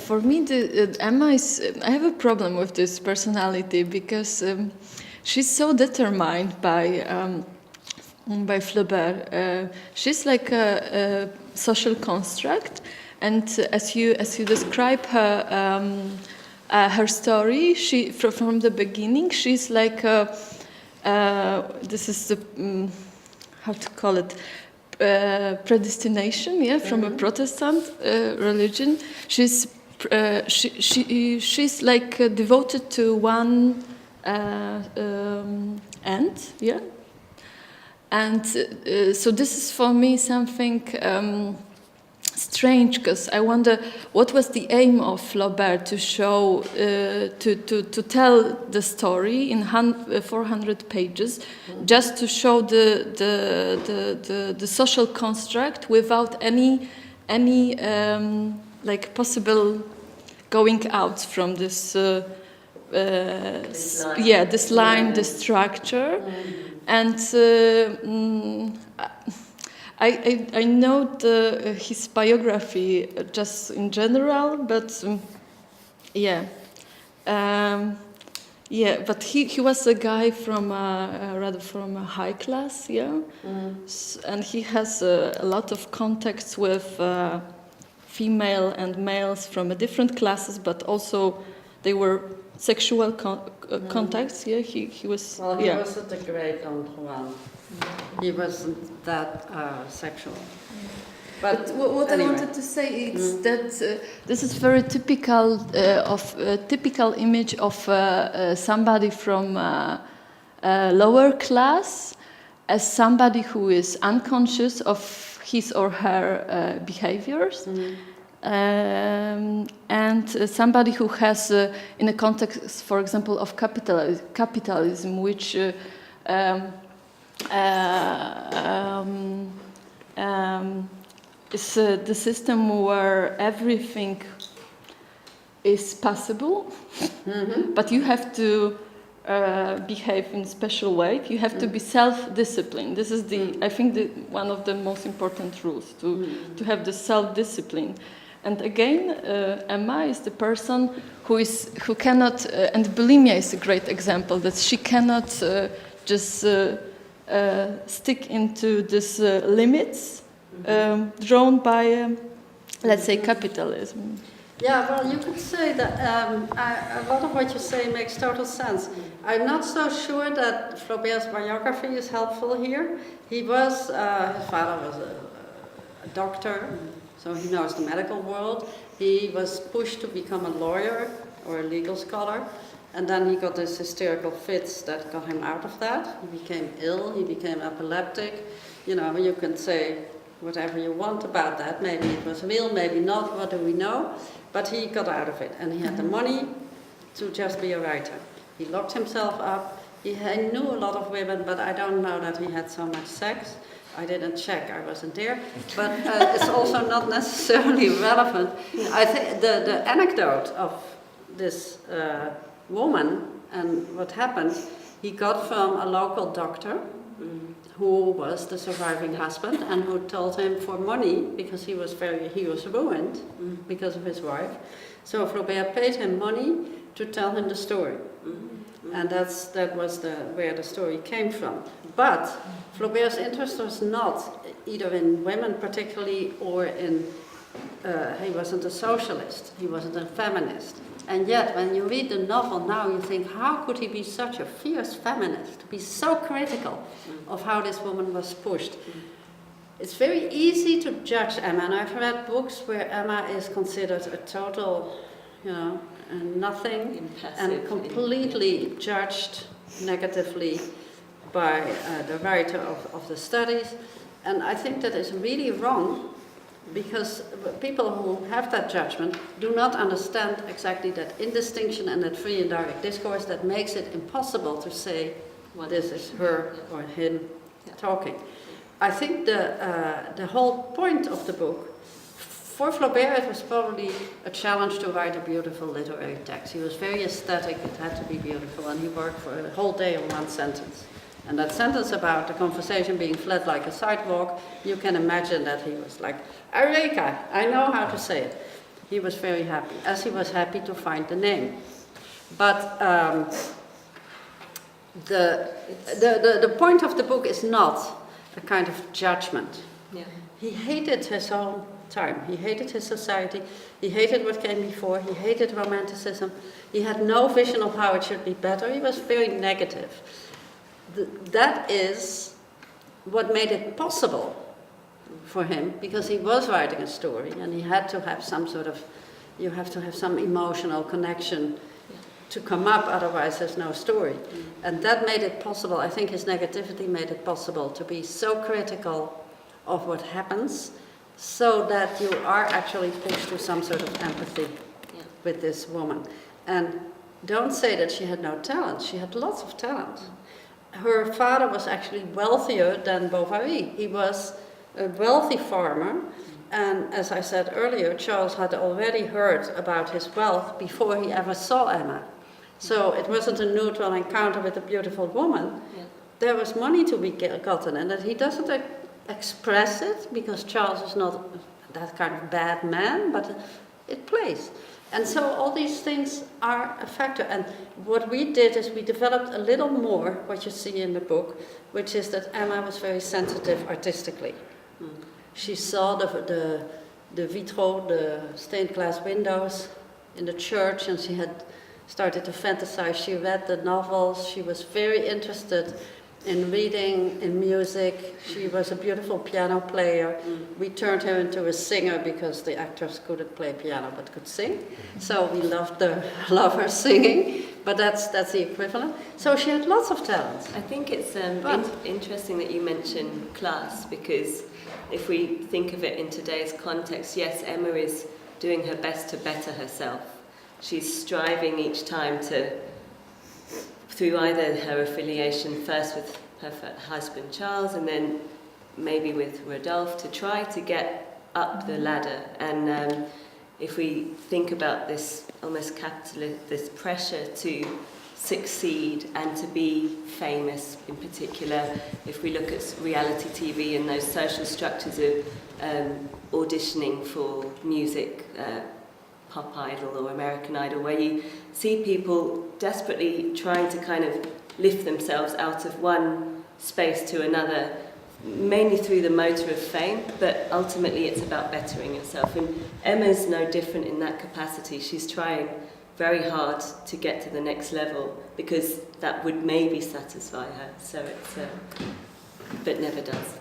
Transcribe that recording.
for me, Emma is. I have a problem with this personality because she's so determined by Flaubert. She's like a social construct, and as you describe her story, she from the beginning, she's like this is the how to call it. Predestination, from a Protestant religion. She's like devoted to one end, and so this is for me something strange, because I wonder what was the aim of Flaubert to show, to tell the story in 400 pages, just to show the social construct without any like possible going out from this this line, this structure, and. I know his biography just in general, but but he was a guy from rather from a high class, and he has a lot of contacts with female and males from different classes, but also they were sexual contacts. He was. Well, he wasn't a great Don Juan. He wasn't that sexual. But what anyway. I wanted to say is that this is very typical typical image of somebody from lower class as somebody who is unconscious of his or her behaviors. And somebody who has, in a context, for example, of capitalism, which is the system where everything is possible, but you have to behave in a special way. You have to be self-disciplined. This is I think, one of the most important rules, to have the self-discipline. And again, Emma is the person who cannot, and bulimia is a great example, that she cannot just stick into these limits drawn by, let's say, capitalism. Yeah, well, you could say that a lot of what you say makes total sense. I'm not so sure that Flaubert's biography is helpful here. He was, his father was a doctor, so he knows the medical world. He was pushed to become a lawyer or a legal scholar, and then he got these hysterical fits that got him out of that. He became ill, he became epileptic. You know, you can say whatever you want about that. Maybe it was real, maybe not, what do we know? But he got out of it, and he had the money to just be a writer. He locked himself up. He knew a lot of women, but I don't know that he had so much sex. I didn't check, I wasn't there. But it's also not necessarily relevant. I think the anecdote of this woman and what happened, he got from a local doctor who was the surviving husband and who told him for money, because he was ruined because of his wife. So Flaubert paid him money to tell him the story. And that was where the story came from. But Flaubert's interest was not either in women particularly or in, he wasn't a socialist, he wasn't a feminist. And yet, when you read the novel now, you think, how could he be such a fierce feminist, to be so critical of how this woman was pushed? It's very easy to judge Emma, and I've read books where Emma is considered a total, nothing, impassive, and completely judged negatively by the writer of the studies. And I think that is really wrong, because people who have that judgment do not understand exactly that indistinction and that free and direct discourse that makes it impossible to say this is her or him talking. I think the whole point of the book, for Flaubert, it was probably a challenge to write a beautiful literary text. He was very aesthetic, it had to be beautiful, and he worked for a whole day on one sentence. And that sentence about the conversation being flat like a sidewalk, you can imagine that he was like, Eureka, I know how to say it. He was very happy, as he was happy to find the name. But the point of the book is not a kind of judgment. Yeah. He hated his own time. He hated his society. He hated what came before. He hated romanticism. He had no vision of how it should be better. He was very negative. That is what made it possible for him, because he was writing a story and he had to have some sort of, you have to have some emotional connection to come up, otherwise there's no story. And that made it possible. I think his negativity made it possible to be so critical of what happens, so that you are actually pushed to some sort of empathy with this woman. And don't say that she had no talent. She had lots of talent. Her father was actually wealthier than Bovary. He was a wealthy farmer, and as I said earlier, Charles had already heard about his wealth before he ever saw Emma. So it wasn't a neutral encounter with a beautiful woman. Yeah. There was money to be gotten, and that he doesn't express it, because Charles is not that kind of bad man, but it plays. And so all these things are a factor. And what we did is we developed a little more what you see in the book, which is that Emma was very sensitive artistically. She saw the vitraux, the stained glass windows in the church, and she had started to fantasize. She read the novels. She was very interested in reading, in music. She was a beautiful piano player. We turned her into a singer because the actress couldn't play piano but could sing. So we love her singing, but that's the equivalent. So she had lots of talent. I think it's interesting that you mention class, because if we think of it in today's context, yes, Emma is doing her best to better herself. She's striving each time to, through either her affiliation first with her husband Charles and then maybe with Rodolphe, to try to get up the ladder. And if we think about this almost capitalist, this pressure to succeed and to be famous in particular, if we look at reality TV and those social structures of auditioning for music, Pop Idol or American Idol, where you see people desperately trying to kind of lift themselves out of one space to another, mainly through the motor of fame, but ultimately it's about bettering yourself. And Emma's no different in that capacity. She's trying very hard to get to the next level, because that would maybe satisfy her. So it's, but never does.